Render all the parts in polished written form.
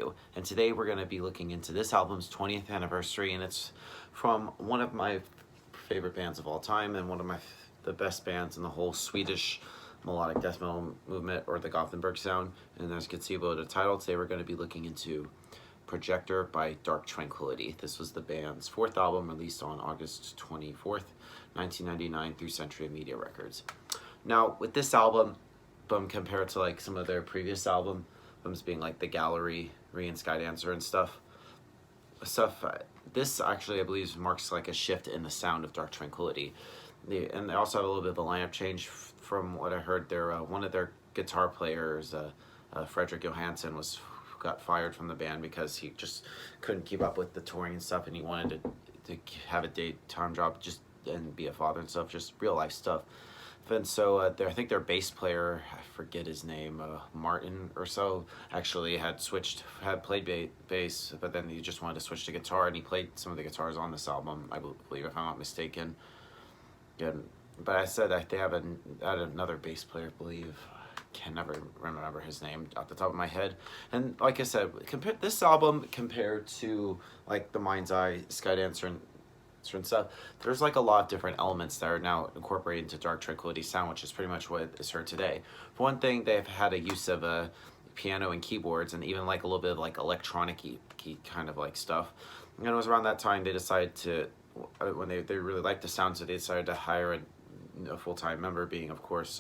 you. And today we're going to be looking into this album's 20th anniversary, and it's from one of my favorite bands of all time and one of the best bands in the whole Swedish melodic death metal movement, or the Gothenburg sound, and there's Gazebo the title. Today we're going to be looking into Projector by Dark Tranquillity. This was the band's fourth album, released on August 24th, 1999 through Century Media Records. Now, with this album, compared to like some of their previous albums being like The Gallery, and Skydancer and stuff, this actually, I believe, marks like a shift in the sound of Dark Tranquillity. And they also have a little bit of a lineup change. From what I heard, one of their guitar players, Frederick Johansson, got fired from the band because he just couldn't keep up with the touring and stuff, and he wanted to have a daytime job and be a father and stuff, just real life stuff. And so I think their bass player, I forget his name, Martin or so, actually had played bass, but then he just wanted to switch to guitar, and he played some of the guitars on this album, I believe, if I'm not mistaken. But I said that they had another bass player, I believe. Can never remember his name off the top of my head. And like I said, this album compared to like the Mind's Eye, Skydancer, and stuff, there's like a lot of different elements that are now incorporated into Dark Tranquillity sound, which is pretty much what is heard today. For one thing, they've had a use of piano and keyboards, and even like a little bit of like electronic key kind of like stuff. And it was around that time they decided to, when they really liked the sound, so they decided to hire a full-time member, being of course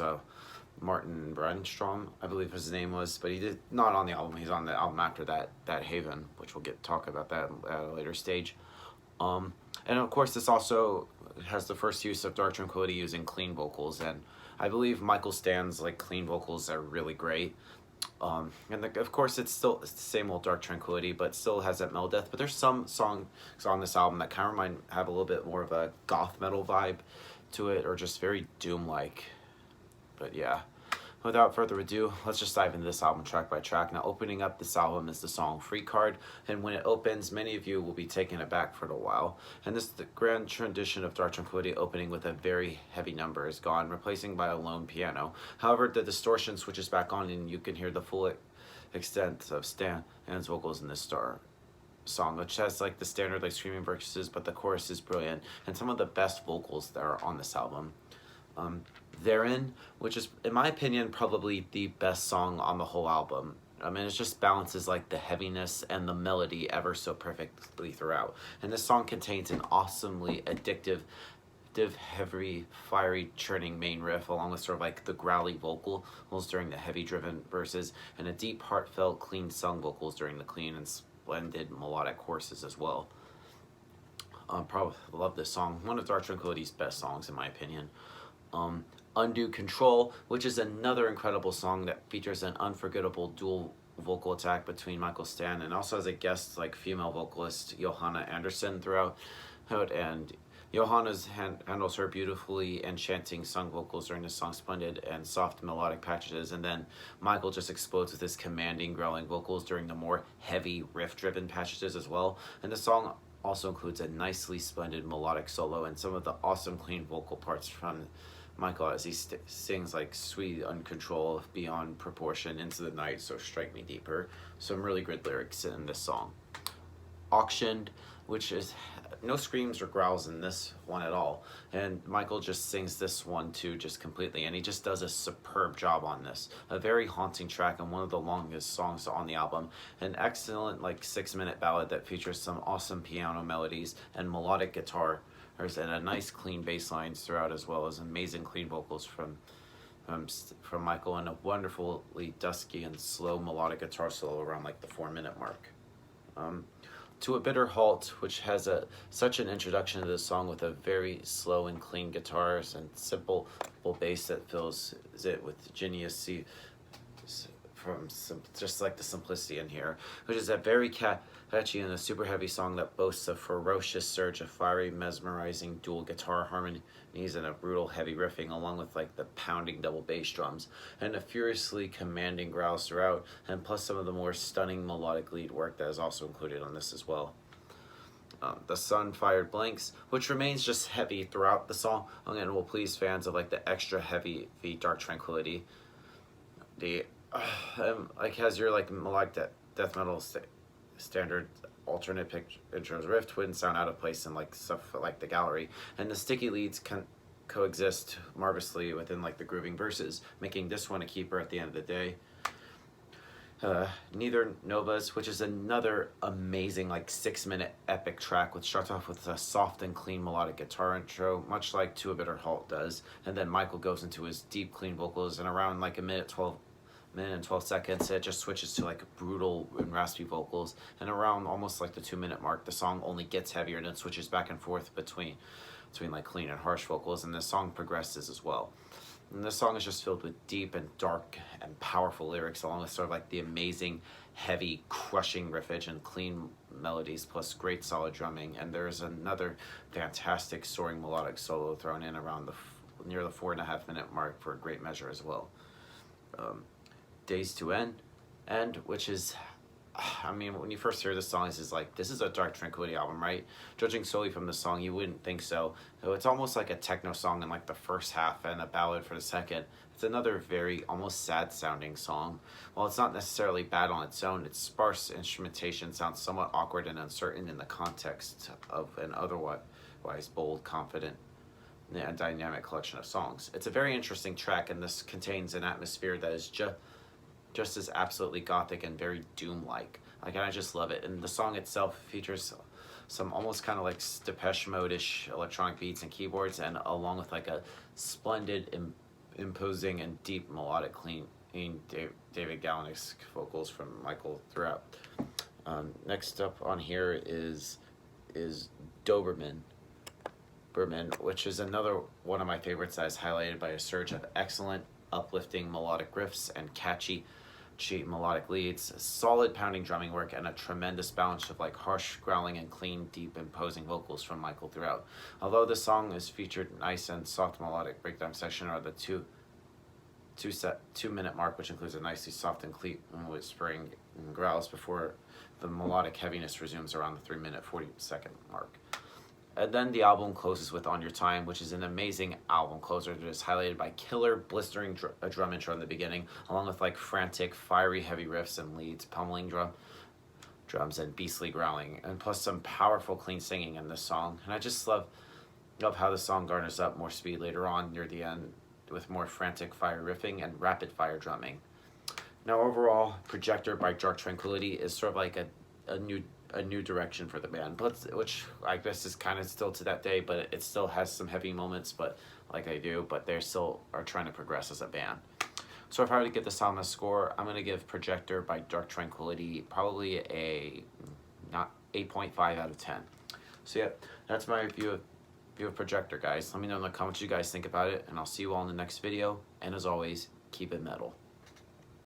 Martin Brandstrom, I believe his name was, but he did not on the album. He's on the album after that Haven, which we'll talk about that at a later stage. And of course, this also has the first use of Dark Tranquillity using clean vocals, and I believe Michael Stan's like clean vocals are really great. Of course, it's the same old Dark Tranquillity, but still has that metal death. But there's some songs on this album that kind of have a little bit more of a goth metal vibe to it, or just very doom-like. But yeah, without further ado, let's just dive into this album track by track. Now, opening up this album is the song Free Card, and when it opens, many of you will be taken aback for a while. And this, the grand tradition of Dark Tranquillity opening with a very heavy number is gone, replacing by a lone piano. However, the distortion switches back on, and you can hear the full extent of Stan's vocals in this song, which has like the standard like screaming verses, but the chorus is brilliant, and some of the best vocals that are on this album. Therein, which is, in my opinion, probably the best song on the whole album. I mean, it just balances like the heaviness and the melody ever so perfectly throughout. And this song contains an awesomely addictive, heavy, fiery, churning main riff, along with sort of like the growly vocals during the heavy driven verses, and a deep, heartfelt, clean sung vocals during the clean and splendid melodic choruses as well. Probably love this song. One of Dark Tranquillity's best songs, in my opinion. Undue Control, which is another incredible song that features an unforgettable dual vocal attack between Michael Stan and also has a guest like female vocalist Johanna Andersson throughout, and Johanna handles her beautifully enchanting sung vocals during the song's splendid and soft melodic passages, and then Michael just explodes with his commanding growling vocals during the more heavy riff-driven passages as well. And the song also includes a nicely splendid melodic solo and some of the awesome clean vocal parts from Michael as he sings like sweet uncontrol beyond proportion into the night, so strike me deeper. Some really good lyrics in this song. Auctioned, which is no screams or growls in this one at all, and Michael just sings this one too just completely, and he just does a superb job on this. A very haunting track and one of the longest songs on the album. An excellent like 6-minute ballad that features some awesome piano melodies and melodic guitar and a nice clean bass lines throughout, as well as amazing clean vocals from Michael, and a wonderfully dusky and slow melodic guitar solo around like the 4-minute mark. To a Bitter Halt, which has such an introduction to the song with a very slow and clean guitars and simple bass that fills it with genius from just like the simplicity in here, which is a very catchy and a super heavy song that boasts a ferocious surge of fiery, mesmerizing dual guitar harmonies and a brutal heavy riffing, along with like the pounding double bass drums and a furiously commanding growls throughout, and plus some of the more stunning melodic lead work that is also included on this as well. The Sun Fired Blanks, which remains just heavy throughout the song and will please fans of like the extra heavy Dark Tranquillity. Like has your like melodic death metal standard alternate pitch intros riff wouldn't sound out of place in like stuff like the gallery, and the sticky leads can coexist marvelously within like the grooving verses, making this one a keeper at the end of the day. Neither Novas, which is another amazing like 6-minute epic track, which starts off with a soft and clean melodic guitar intro, much like To a Bitter Halt does, and then Michael goes into his deep clean vocals, and around like a minute and 12 seconds it just switches to like brutal and raspy vocals, and around almost like the 2-minute mark the song only gets heavier and then switches back and forth between like clean and harsh vocals, and the song progresses as well. And this song is just filled with deep and dark and powerful lyrics, along with sort of like the amazing, heavy, crushing riffage and clean melodies, plus great solid drumming. And there's another fantastic soaring melodic solo thrown in around near the 4.5-minute mark for a great measure as well. Days to End, which is, I mean, when you first hear this song, this is a Dark Tranquillity album, right? Judging solely from the song, you wouldn't think so. So it's almost like a techno song in like the first half and a ballad for the second. It's another very almost sad sounding song. While it's not necessarily bad on its own, its sparse instrumentation sounds somewhat awkward and uncertain in the context of an otherwise bold, confident, and dynamic collection of songs. It's a very interesting track, and this contains an atmosphere that is just as absolutely gothic and very doom-like. Like, and I just love it. And the song itself features some almost kind of like Depeche Mode-ish electronic beats and keyboards, and along with like a splendid, imposing, and deep melodic clean David Gallic vocals from Michael throughout. Next up on here is Doberman Berman, which is another one of my favorites that is highlighted by a surge of excellent, uplifting melodic riffs and catchy melodic leads, solid pounding drumming work, and a tremendous balance of like harsh growling and clean, deep, imposing vocals from Michael throughout. Although the song is featured nice and soft melodic breakdown section or the 2-minute mark, which includes a nicely soft and clean whispering and growls before the melodic heaviness resumes around the 3-minute 40-second mark. And then the album closes with On Your Time, which is an amazing album closer that is highlighted by killer, blistering drum intro in the beginning, along with like frantic, fiery, heavy riffs and leads, pummeling drums, and beastly growling, and plus some powerful, clean singing in this song. And I just love how the song garners up more speed later on near the end with more frantic fire riffing and rapid fire drumming. Now overall, Projector by Dark Tranquillity is sort of like a new direction for the band, which I guess is kind of still to that day, but it still has some heavy moments, but they still are trying to progress as a band. So if I were to give this album a score, I'm going to give Projector by Dark Tranquillity probably a 8.5 out of 10. So yeah, that's my review of Projector, guys. Let me know in the comments what you guys think about it, and I'll see you all in the next video, and as always, keep it metal.